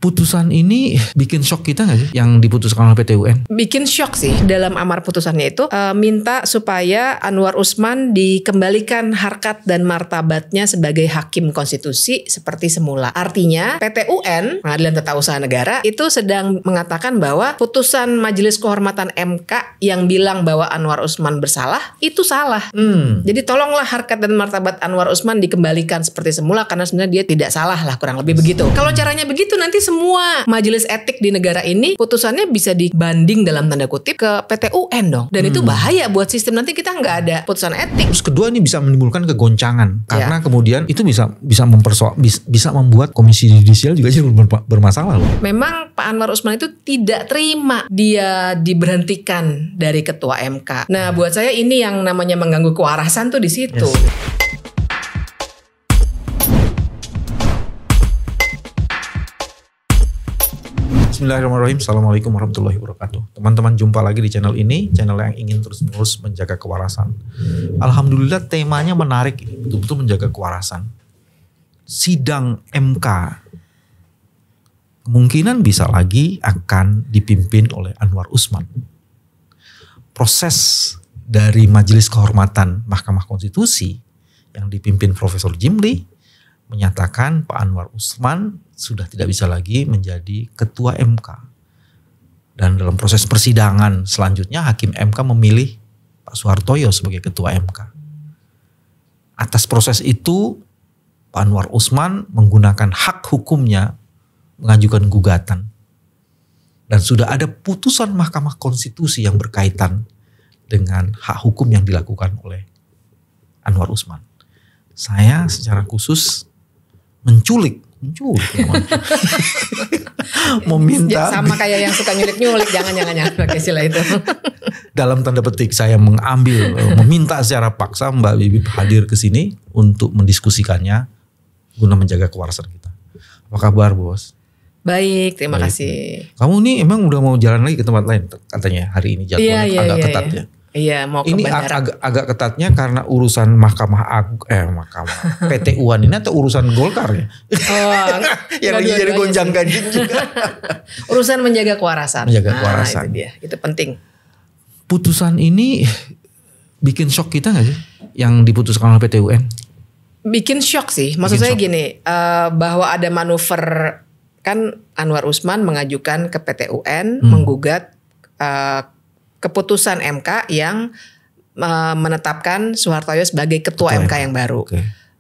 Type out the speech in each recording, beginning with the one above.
Putusan ini bikin shock kita nggak sih yang diputuskan oleh PT UN? Bikin shock sih. Dalam amar putusannya itu minta supaya Anwar Usman dikembalikan harkat dan martabatnya sebagai hakim konstitusi seperti semula. Artinya PT UN, Pengadilan Tata Usaha Negara, itu sedang mengatakan bahwa putusan Majelis Kehormatan MK yang bilang bahwa Anwar Usman bersalah itu salah. Jadi tolonglah harkat dan martabat Anwar Usman dikembalikan seperti semula karena sebenarnya dia tidak salah lah, kurang lebih begitu. Kalau caranya begitu nanti semua majelis etik di negara ini putusannya bisa dibanding dalam tanda kutip ke PT UN dong. Dan itu bahaya buat sistem, nanti kita nggak ada putusan etik. Terus kedua, ini bisa menimbulkan kegoncangan karena kemudian itu bisa membuat komisi yudisial juga jadi bermasalah loh. Memang Pak Anwar Usman itu tidak terima dia diberhentikan dari ketua MK. Nah, buat saya ini yang namanya mengganggu kewarasan tuh di situ. Bismillahirrahmanirrahim. Assalamualaikum warahmatullahi wabarakatuh. Teman-teman, jumpa lagi di channel ini, channel yang ingin terus-menerus menjaga kewarasan. Alhamdulillah temanya menarik, betul-betul menjaga kewarasan. Sidang MK kemungkinan bisa lagi akan dipimpin oleh Anwar Usman. Proses dari Majelis Kehormatan Mahkamah Konstitusi yang dipimpin Profesor Jimli menyatakan Pak Anwar Usman sudah tidak bisa lagi menjadi ketua MK. Dan dalam proses persidangan selanjutnya Hakim MK memilih Pak Soehartoyo sebagai ketua MK. Atas proses itu Pak Anwar Usman menggunakan hak hukumnya mengajukan gugatan. Dan sudah ada putusan Mahkamah Konstitusi yang berkaitan dengan hak hukum yang dilakukan oleh Anwar Usman. Saya secara khusus menculik meminta, sama kayak yang suka nyulik-nyulik, jangan pakai istilah itu. Dalam tanda petik saya meminta secara paksa Mbak Bibip hadir ke sini untuk mendiskusikannya guna menjaga kewarasan kita. Apa kabar, Bos? Baik, terima kasih. Kamu nih emang udah mau jalan lagi ke tempat lain katanya hari ini jadwalnya agak ketat ya? Iya, mau ke ini bandara. agak ketatnya karena urusan Mahkamah PT UN ini atau urusan Golkar ya? Yang lagi jadi gonjang-ganjing juga. Urusan menjaga kewarasan. Menjaga kewarasan. Itu dia, itu penting. Putusan ini bikin shock kita nggak sih yang diputuskan oleh PT UN? Bikin shock sih. Maksud saya gini, bahwa ada manuver, kan Anwar Usman mengajukan ke PT UN menggugat keputusan MK yang menetapkan Soehartoyo sebagai ketua MK yang baru.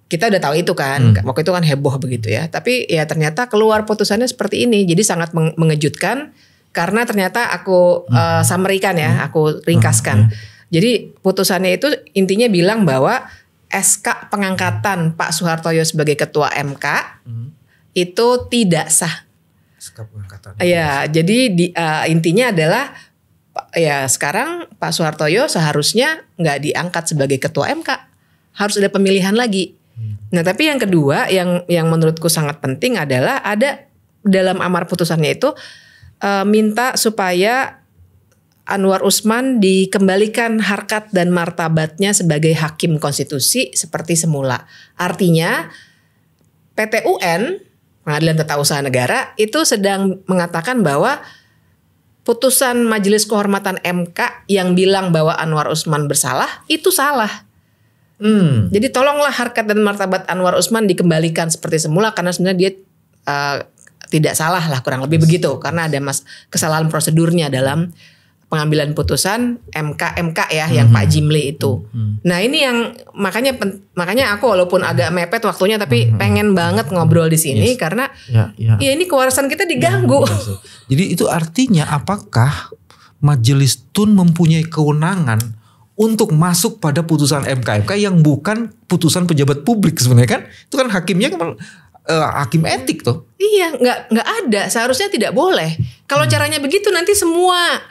Kita udah tahu itu kan, waktu itu kan heboh begitu ya. Tapi ya ternyata keluar putusannya seperti ini, jadi sangat mengejutkan karena ternyata aku summary-kan ya, aku ringkaskan. Jadi putusannya itu intinya bilang bahwa SK pengangkatan Pak Soehartoyo sebagai ketua MK itu tidak sah. SK pengangkatan. Ya, jadi intinya adalah ya sekarang Pak Soehartoyo seharusnya nggak diangkat sebagai ketua MK, harus ada pemilihan lagi. Nah, tapi yang kedua yang menurutku sangat penting adalah ada dalam amar putusannya itu minta supaya Anwar Usman dikembalikan harkat dan martabatnya sebagai hakim konstitusi seperti semula. Artinya PT UN, Pengadilan Tata Usaha Negara, itu sedang mengatakan bahwa putusan Majelis Kehormatan MK yang bilang bahwa Anwar Usman bersalah itu salah. Jadi tolonglah harkat dan martabat Anwar Usman dikembalikan seperti semula karena sebenarnya dia tidak salah lah, kurang lebih begitu, karena ada kesalahan prosedurnya dalam pengambilan putusan MK ya yang Pak Jimli itu. Nah, ini yang makanya aku walaupun agak mepet waktunya tapi pengen banget ngobrol di sini karena ya ini kewarasan kita diganggu. Jadi itu artinya apakah Majelis Tun mempunyai kewenangan untuk masuk pada putusan MK yang bukan putusan pejabat publik sebenarnya kan? Itu kan hakimnya hakim etik tuh. Iya, nggak ada, seharusnya tidak boleh. Kalau caranya begitu nanti semua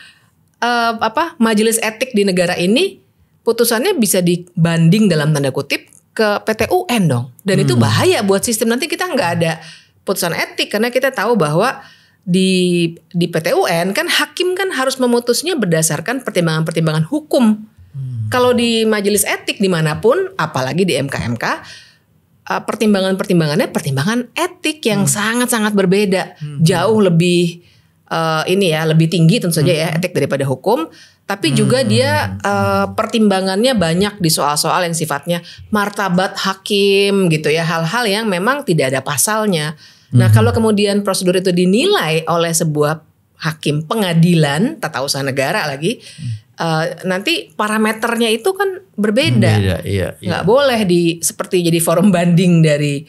majelis etik di negara ini putusannya bisa dibanding dalam tanda kutip ke PT UN dong. Dan itu bahaya buat sistem, nanti kita nggak ada putusan etik karena kita tahu bahwa di PT UN kan hakim kan harus memutusnya berdasarkan pertimbangan-pertimbangan hukum. Kalau di majelis etik dimanapun, apalagi di MK pertimbangannya pertimbangan etik yang sangat-sangat berbeda, jauh lebih lebih tinggi tentu saja ya etik daripada hukum. Tapi juga dia pertimbangannya banyak di soal-soal yang sifatnya martabat hakim gitu ya, hal-hal yang memang tidak ada pasalnya. Nah kalau kemudian prosedur itu dinilai oleh sebuah hakim pengadilan tata usaha negara lagi, nanti parameternya itu kan berbeda. Nggak boleh seperti jadi forum banding dari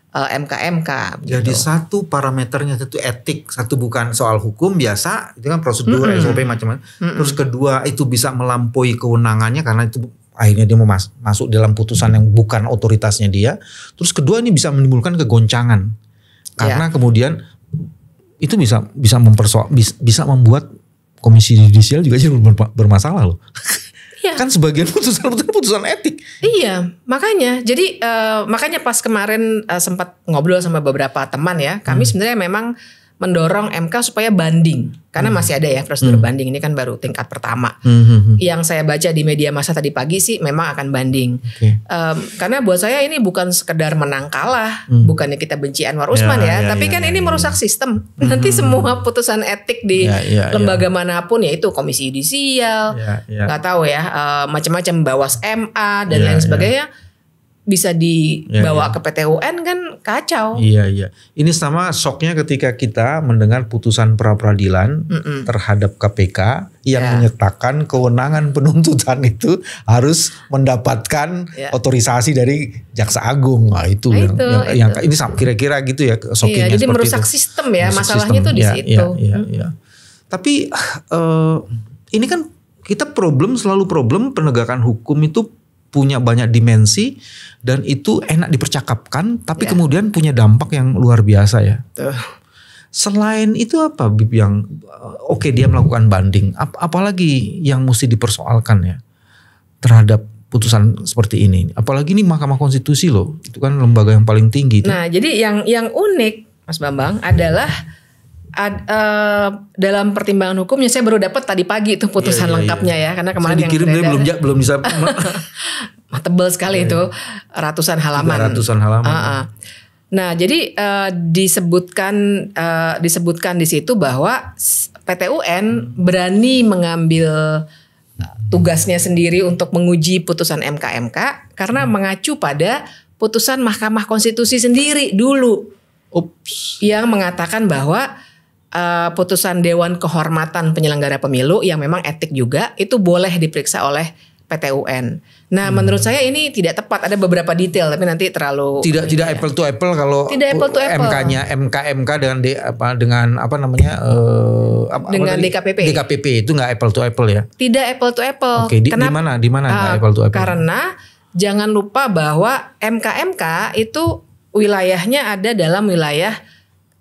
MK. Jadi satu parameternya itu etik, satu bukan soal hukum biasa, itu kan prosedur SOP macam-macam. Terus kedua itu bisa melampaui kewenangannya karena itu akhirnya dia mau masuk dalam putusan yang bukan otoritasnya dia. Terus kedua ini bisa menimbulkan kegoncangan karena kemudian itu bisa membuat komisi yudisial juga jadi bermasalah loh. Iya. Kan sebagian putusan etik. Iya, makanya. Jadi makanya pas kemarin sempat ngobrol sama beberapa teman ya, kami sebenarnya memang mendorong MK supaya banding. Karena masih ada ya prosedur banding, ini kan baru tingkat pertama. Yang saya baca di media massa tadi pagi sih memang akan banding. Karena buat saya ini bukan sekedar menang kalah, bukannya kita benci Anwar Usman tapi kan ini merusak sistem. Nanti semua putusan etik di lembaga manapun, yaitu komisi yudisial, nggak tahu ya, macam-macam Bawas MA dan lain sebagainya, bisa dibawa ke PT UN kan kacau. Iya. Ini sama shocknya ketika kita mendengar putusan pra-peradilan terhadap KPK yang menyatakan kewenangan penuntutan itu harus mendapatkan otorisasi dari Jaksa Agung. Nah, itu yang ini kira-kira gitu ya shockingnya. Jadi merusak itu. Sistem ya, masalahnya tuh di situ. Iya. Tapi ini kan kita selalu problem penegakan hukum itu punya banyak dimensi dan itu enak dipercakapkan tapi kemudian punya dampak yang luar biasa ya. Selain itu apa Bib yang dia melakukan banding, apalagi yang mesti dipersoalkan ya terhadap putusan seperti ini? Apalagi ini Mahkamah Konstitusi loh, itu kan lembaga yang paling tinggi. Nah, jadi yang unik Mas Bambang adalah dalam pertimbangan hukumnya, saya baru dapat tadi pagi itu putusan lengkapnya ya, karena kemarin saya dikirim yang belum bisa tebal sekali itu ratusan halaman. Nah, jadi disebutkan di situ bahwa PT UN berani mengambil tugasnya sendiri untuk menguji putusan MK karena mengacu pada putusan Mahkamah Konstitusi sendiri dulu. Yang mengatakan bahwa putusan Dewan Kehormatan Penyelenggara Pemilu yang memang etik juga itu boleh diperiksa oleh PT UN. Nah, menurut saya ini tidak tepat. Ada beberapa detail tapi nanti terlalu tidak apple to apple kalau MK-nya MK dengan DKPP itu nggak apple to apple ya. Tidak apple to apple. Di mana nggak apple to apple? Karena jangan lupa bahwa MK itu wilayahnya ada dalam wilayah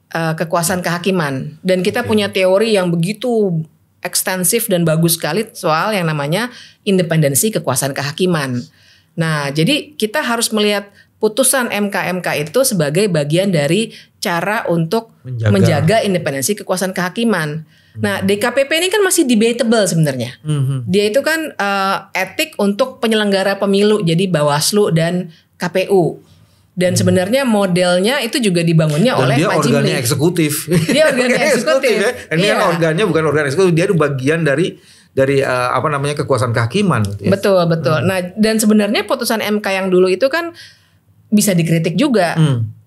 kekuasaan kehakiman, dan kita punya teori yang begitu ekstensif dan bagus sekali soal yang namanya independensi kekuasaan kehakiman. Nah, jadi kita harus melihat putusan MK itu sebagai bagian dari cara untuk menjaga independensi kekuasaan kehakiman. Nah, DKPP ini kan masih debatable sebenarnya. Dia itu kan etik untuk penyelenggara pemilu, jadi Bawaslu dan KPU. Dan sebenarnya modelnya itu juga dibangunnya oleh Pak Jimli. Organnya eksekutif. Dia organnya eksekutif. Ini kan organnya bukan organ eksekutif, dia itu bagian dari kekuasaan kehakiman. Ya. Betul. Nah, dan sebenarnya putusan MK yang dulu itu kan bisa dikritik juga.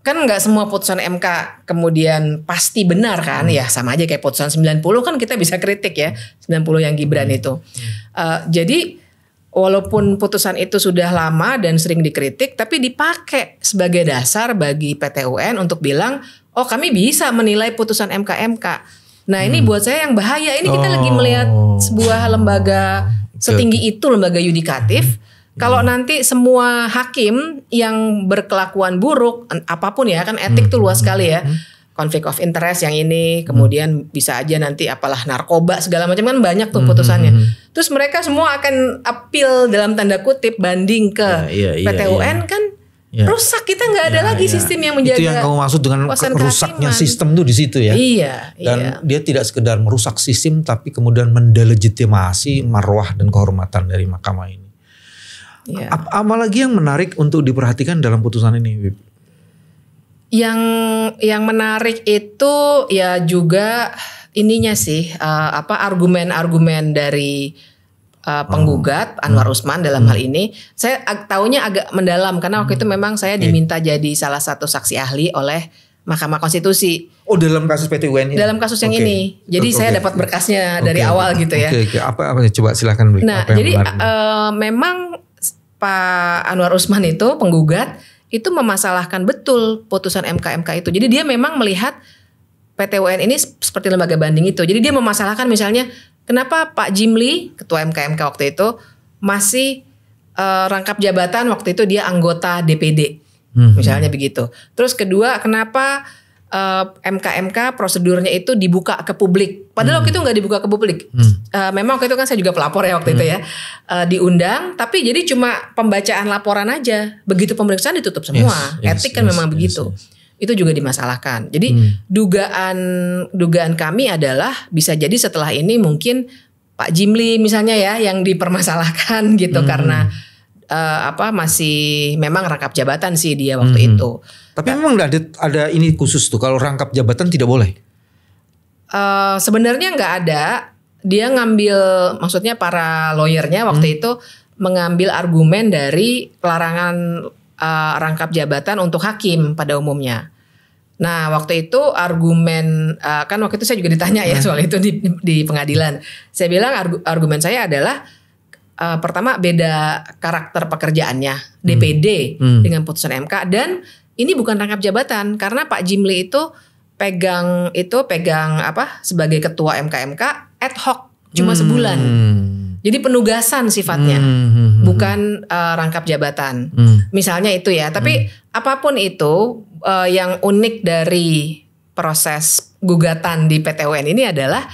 Kan nggak semua putusan MK kemudian pasti benar kan? Ya sama aja kayak putusan 90 kan kita bisa kritik ya, 90 yang Gibran itu. Jadi walaupun putusan itu sudah lama dan sering dikritik, tapi dipakai sebagai dasar bagi PT UN untuk bilang, oh kami bisa menilai putusan MK. Nah ini buat saya yang bahaya. Ini kita lagi melihat sebuah lembaga setinggi itu, lembaga yudikatif. Kalau nanti semua hakim yang berkelakuan buruk, apapun ya, kan etik tuh luas sekali ya. Konflik of interest yang ini, kemudian bisa aja nanti apalah narkoba segala macam, kan banyak tuh putusannya. Terus mereka semua akan appeal dalam tanda kutip banding ke PT UN kan rusak, kita nggak ada lagi sistem yang menjaga. Itu yang kamu maksud dengan rusaknya sistem tuh di situ ya. Dan dia tidak sekedar merusak sistem tapi kemudian mendelegitimasi marwah dan kehormatan dari mahkamah ini. Ya. Apa lagi yang menarik untuk diperhatikan dalam putusan ini, Wib? Yang menarik itu ya juga ininya sih argumen-argumen dari penggugat Anwar Usman dalam hal ini. Saya taunya agak mendalam karena waktu itu memang saya diminta jadi salah satu saksi ahli oleh Mahkamah Konstitusi. Oh, dalam kasus PT UN ini? Dalam kasus yang ini. Jadi saya dapat berkasnya dari awal gitu ya. Apa coba silakan. Nah, jadi memang Pak Anwar Usman itu penggugat itu memasalahkan betul putusan MK itu. Jadi dia memang melihat PT UN ini seperti lembaga banding itu. Jadi dia memasalahkan misalnya kenapa Pak Jimli, ketua MK waktu itu masih rangkap jabatan waktu itu dia anggota DPD. Misalnya begitu. Terus kedua, kenapa MK prosedurnya itu dibuka ke publik. Padahal waktu itu nggak dibuka ke publik. Memang waktu itu kan saya juga pelapor ya waktu itu ya. Diundang, tapi jadi cuma pembacaan laporan aja. Begitu pemeriksaan ditutup semua. Etik kan memang begitu. Itu juga dimasalahkan. Jadi dugaan kami adalah bisa jadi setelah ini mungkin Pak Jimli misalnya ya yang dipermasalahkan gitu karena masih memang rangkap jabatan sih dia waktu itu. Tapi memang ada ini khusus tuh kalau rangkap jabatan tidak boleh. Sebenarnya nggak ada. Dia ngambil, maksudnya para lawyernya waktu itu mengambil argumen dari pelarangan rangkap jabatan untuk hakim pada umumnya. Nah waktu itu argumen kan waktu itu saya juga ditanya ya soal itu di pengadilan. Saya bilang argumen saya adalah pertama beda karakter pekerjaannya DPD dengan putusan MK dan ini bukan rangkap jabatan karena Pak Jimli itu pegang sebagai ketua MK ad hoc cuma sebulan. Jadi penugasan sifatnya bukan rangkap jabatan. Misalnya itu ya. Tapi apapun itu yang unik dari proses gugatan di PT UN ini adalah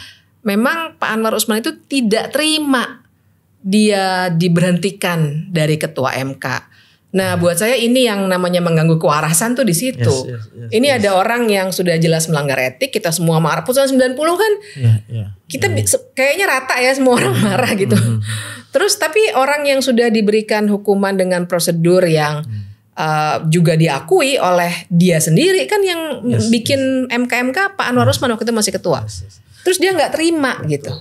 memang Pak Anwar Usman itu tidak terima dia diberhentikan dari ketua MK. Nah, buat saya ini yang namanya mengganggu kewarasan tuh di situ. Ini ada orang yang sudah jelas melanggar etik, kita semua marah. Putusan 90 kan, kita kayaknya rata ya semua orang marah gitu. Terus tapi orang yang sudah diberikan hukuman dengan prosedur yang juga diakui oleh dia sendiri kan yang bikin MK Pak Anwar Usman waktu itu masih ketua. Terus dia nggak terima gitu.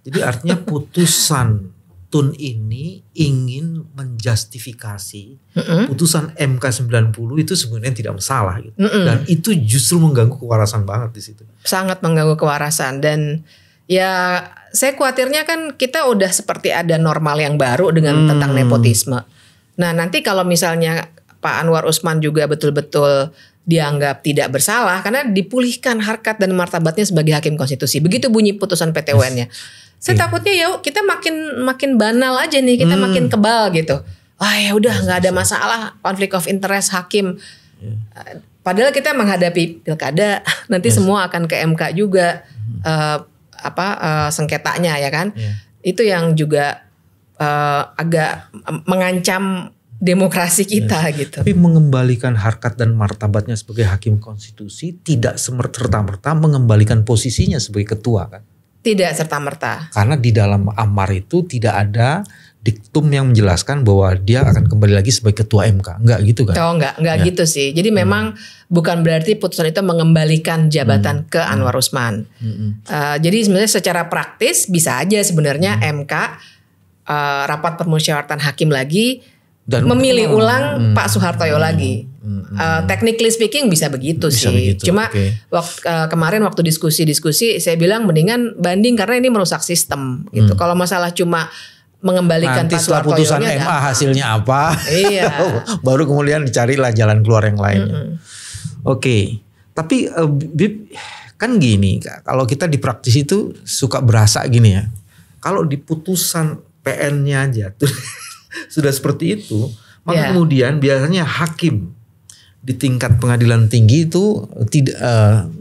Jadi artinya putusan Tun ini ingin menjustifikasi putusan MK 90 itu sebenarnya tidak masalah gitu. Dan itu justru mengganggu kewarasan banget di situ. Sangat mengganggu kewarasan dan ya saya khawatirnya kan kita udah seperti ada normal yang baru dengan tentang nepotisme. Nah, nanti kalau misalnya Pak Anwar Usman juga betul-betul dianggap tidak bersalah karena dipulihkan harkat dan martabatnya sebagai hakim konstitusi. Begitu bunyi putusan PT UN-nya. Saya takutnya ya kita makin banal aja nih, kita makin kebal gitu. Ya udah nggak ada masalah konflik of interest hakim. Padahal kita menghadapi pilkada, nanti semua akan ke MK juga sengketanya ya kan. Itu yang juga agak mengancam demokrasi kita gitu. Tapi mengembalikan harkat dan martabatnya sebagai hakim konstitusi tidak serta-merta mengembalikan posisinya sebagai ketua kan? Tidak serta-merta. Karena di dalam amar itu tidak ada diktum yang menjelaskan bahwa dia akan kembali lagi sebagai ketua MK. Enggak gitu kan? Oh enggak gitu sih. Jadi memang bukan berarti putusan itu mengembalikan jabatan ke Anwar Usman. Jadi sebenarnya secara praktis bisa aja sebenarnya MK rapat permusyawaratan hakim lagi dan memilih ulang Pak Suhartoyo lagi. Technically speaking bisa begitu sih. Cuma kemarin waktu diskusi saya bilang mendingan banding karena ini merusak sistem gitu. Kalau masalah cuma mengembalikan nanti setelah putusan MA hasilnya apa? Iya. Baru kemudian dicarilah jalan keluar yang lainnya. Oke. Tapi Bib kan gini, kalau kita di praktis itu suka berasa gini ya. Kalau di putusan PN-nya aja tuh sudah seperti itu, maka kemudian biasanya hakim di tingkat pengadilan tinggi itu tidak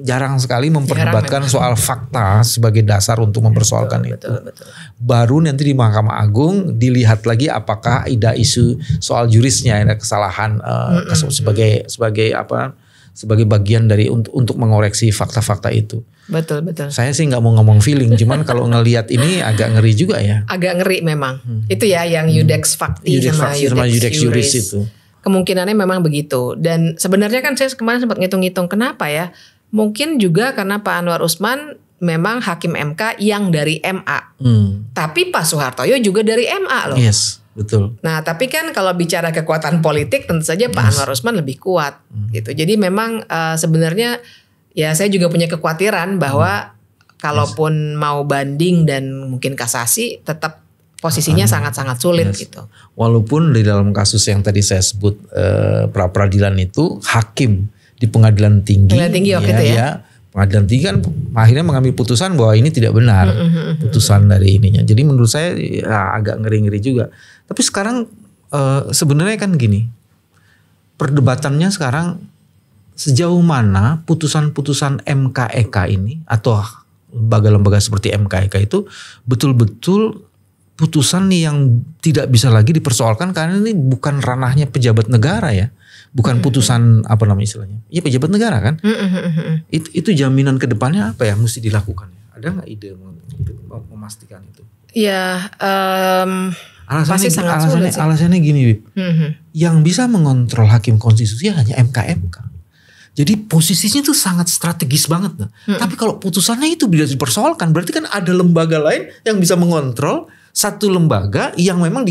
jarang sekali memperdebatkan soal fakta sebagai dasar untuk mempersoalkan itu. Betul. Baru nanti di Mahkamah Agung dilihat lagi apakah ada isu soal jurisnya, ada kesalahan sebagai bagian dari untuk mengoreksi fakta-fakta itu. Betul. Saya sih nggak mau ngomong feeling, cuman kalau ngelihat ini agak ngeri juga ya. Agak ngeri memang. Itu ya yang Iudex Fakti sama Iudex Juris itu. Kemungkinannya memang begitu. Dan sebenarnya kan saya kemarin sempat ngitung-ngitung kenapa ya. Mungkin juga karena Pak Anwar Usman memang hakim MK yang dari MA. Tapi Pak Soehartoyo juga dari MA loh. Yes, betul. Nah, tapi kan kalau bicara kekuatan politik tentu saja Pak Anwar Usman lebih kuat gitu. Jadi memang sebenarnya ya saya juga punya kekhawatiran bahwa kalaupun mau banding dan mungkin kasasi tetap posisinya sangat-sangat sulit gitu. Walaupun di dalam kasus yang tadi saya sebut pra peradilan itu hakim di pengadilan tinggi, waktu itu ya. Pengadilan tinggi kan akhirnya mengambil putusan bahwa ini tidak benar putusan dari ininya. Jadi menurut saya ya, agak ngeri-ngeri juga. Tapi sekarang sebenarnya kan gini, perdebatannya sekarang sejauh mana putusan-putusan MKEK ini atau lembaga-lembaga seperti MKEK itu betul-betul putusan yang tidak bisa lagi dipersoalkan karena ini bukan ranahnya pejabat negara ya. Bukan putusan apa namanya istilahnya? Iya pejabat negara kan? Itu jaminan ke depannya apa yang mesti dilakukan? Ada nggak ide memastikan itu? Ya, pasti sangat sulit. Alasannya gini, Bib. Yang bisa mengontrol hakim konstitusi hanya MK. Jadi posisinya itu sangat strategis banget. Tapi kalau putusannya itu bisa dipersoalkan, berarti kan ada lembaga lain yang bisa mengontrol satu lembaga yang memang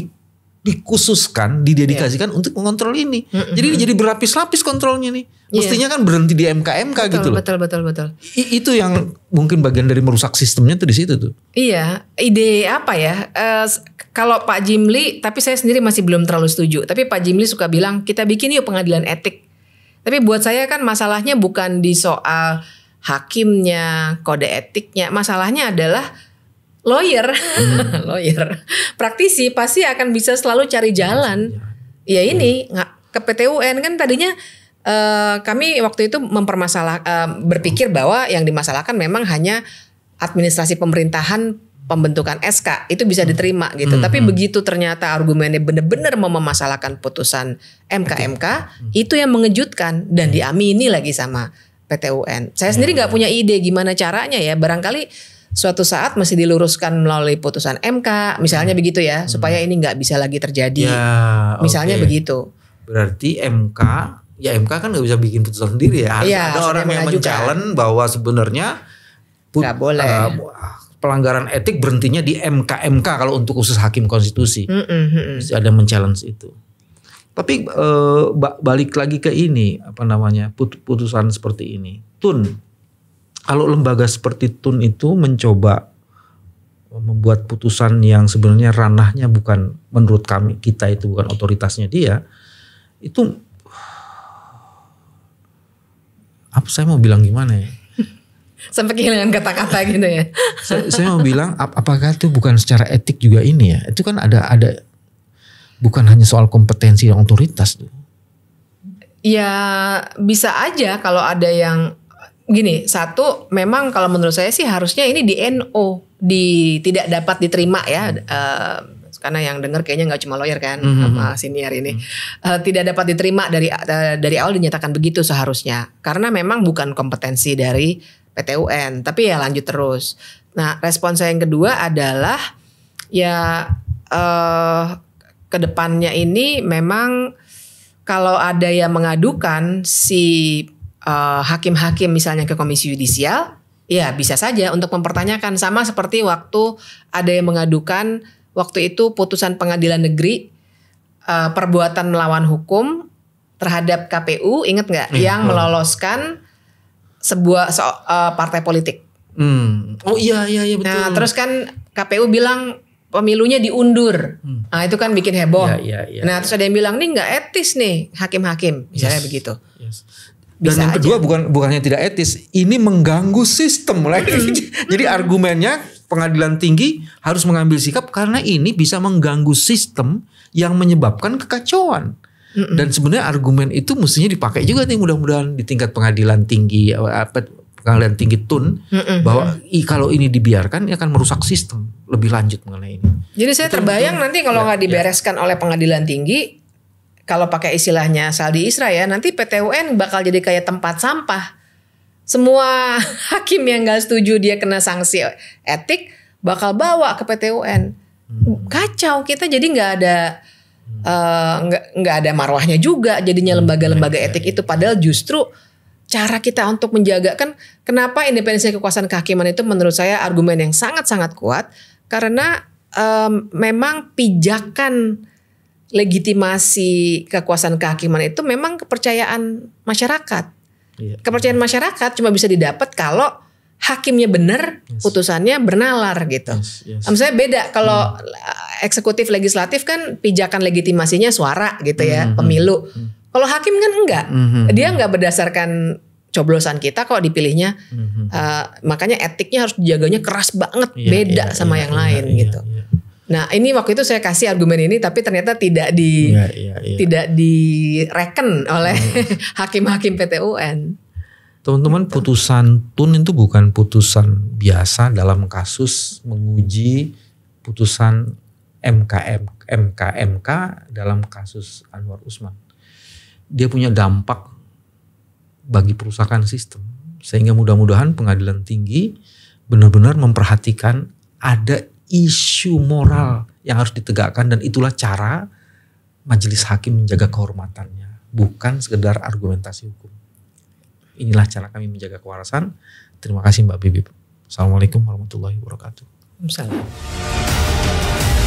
dikhususkan, didedikasikan untuk mengontrol ini. Jadi jadi berlapis-lapis kontrolnya nih. Mestinya kan berhenti di MK gitu loh. Betul. Itu yang mungkin bagian dari merusak sistemnya tuh di situ tuh. Iya, ide apa ya? Kalau Pak Jimli, tapi saya sendiri masih belum terlalu setuju. Tapi Pak Jimli suka bilang kita bikin yuk pengadilan etik. Tapi buat saya kan masalahnya bukan di soal hakimnya, kode etiknya. Masalahnya adalah lawyer, praktisi pasti akan bisa selalu cari jalan. Ya ini ke PT-UN kan tadinya kami waktu itu berpikir bahwa yang dimasalahkan memang hanya administrasi pemerintahan pembentukan SK itu bisa diterima gitu. Tapi begitu ternyata argumennya benar-benar mau memasalahkan putusan MK itu yang mengejutkan dan diamini lagi sama PT-UN. Saya sendiri nggak punya ide gimana caranya ya. Barangkali suatu saat mesti diluruskan melalui putusan MK misalnya begitu ya supaya ini nggak bisa lagi terjadi misalnya begitu. Berarti MK kan nggak bisa bikin putusan sendiri ya. Ada orang yang men-challenge bahwa sebenarnya nggak boleh pelanggaran etik berhentinya di MK kalau untuk khusus hakim konstitusi. Ada men-challenge itu. Tapi balik lagi ke ini apa namanya putusan seperti ini TUN. Kalau lembaga seperti TUN itu mencoba membuat putusan yang sebenarnya ranahnya bukan menurut kita itu bukan otoritasnya dia, itu apa saya mau bilang gimana ya? Sampai kehilangan kata-kata gitu ya. Saya mau bilang apakah itu bukan secara etik juga ini ya? Itu kan ada bukan hanya soal kompetensi dan otoritas tuh. Ya bisa aja kalau ada yang gini, satu memang kalau menurut saya sih harusnya ini di NO tidak dapat diterima ya karena yang dengar kayaknya nggak cuma lawyer kan sama senior ini tidak dapat diterima dari awal dinyatakan begitu seharusnya karena memang bukan kompetensi dari PT-UN tapi ya lanjut terus. Nah respon saya yang kedua adalah ya kedepannya ini memang kalau ada yang mengadukan si hakim-hakim misalnya ke Komisi Yudisial, ya bisa saja untuk mempertanyakan sama seperti waktu ada yang mengadukan waktu itu putusan pengadilan negeri perbuatan melawan hukum terhadap KPU, ingat nggak? Yang meloloskan sebuah partai politik. Oh iya betul. Nah terus kan KPU bilang pemilunya diundur. Nah itu kan bikin heboh. Nah terus ada yang bilang nih nggak etis nih hakim-hakim, misalnya begitu. Dan yang kedua bukannya tidak etis, ini mengganggu sistem. Jadi argumennya pengadilan tinggi harus mengambil sikap karena ini bisa mengganggu sistem yang menyebabkan kekacauan. Dan sebenarnya argumen itu mestinya dipakai juga nih mudah-mudahan di tingkat pengadilan tinggi pengadilan tinggi TUN bahwa kalau ini dibiarkan ini akan merusak sistem lebih lanjut mengenai ini. Jadi saya terbayang nanti kalau nggak dibereskan oleh pengadilan tinggi kalau pakai istilahnya Saldi Isra ya, nanti PT UN bakal jadi kayak tempat sampah. Semua hakim yang gak setuju dia kena sanksi etik bakal bawa ke PT UN. Kacau, kita jadi nggak ada marwahnya juga jadinya lembaga-lembaga etik itu. Padahal justru cara kita untuk menjaga, kan kenapa independensi kekuasaan kehakiman itu menurut saya argumen yang sangat-sangat kuat, karena memang pijakan legitimasi kekuasaan kehakiman itu memang kepercayaan masyarakat. Iya. Kepercayaan masyarakat cuma bisa didapat kalau hakimnya benar, putusannya bernalar gitu. Yes. Misalnya beda kalau eksekutif legislatif kan pijakan legitimasinya suara gitu ya, pemilu. Kalau hakim kan enggak, dia enggak berdasarkan coblosan kita kok dipilihnya. Makanya etiknya harus dijaganya keras banget, beda sama yang lain gitu. Nah ini waktu itu saya kasih argumen ini, tapi ternyata tidak direken oleh hakim-hakim PT UN. Teman-teman, putusan Tun itu bukan putusan biasa dalam kasus menguji putusan MK dalam kasus Anwar Usman. Dia punya dampak bagi perusahaan sistem, sehingga mudah-mudahan pengadilan tinggi benar-benar memperhatikan ada isu moral yang harus ditegakkan, dan itulah cara majelis hakim menjaga kehormatannya, bukan sekedar argumentasi hukum. Inilah cara kami menjaga kewarasan. Terima kasih Mbak Bibi. Assalamualaikum warahmatullahi wabarakatuh. Waalaikumsalam.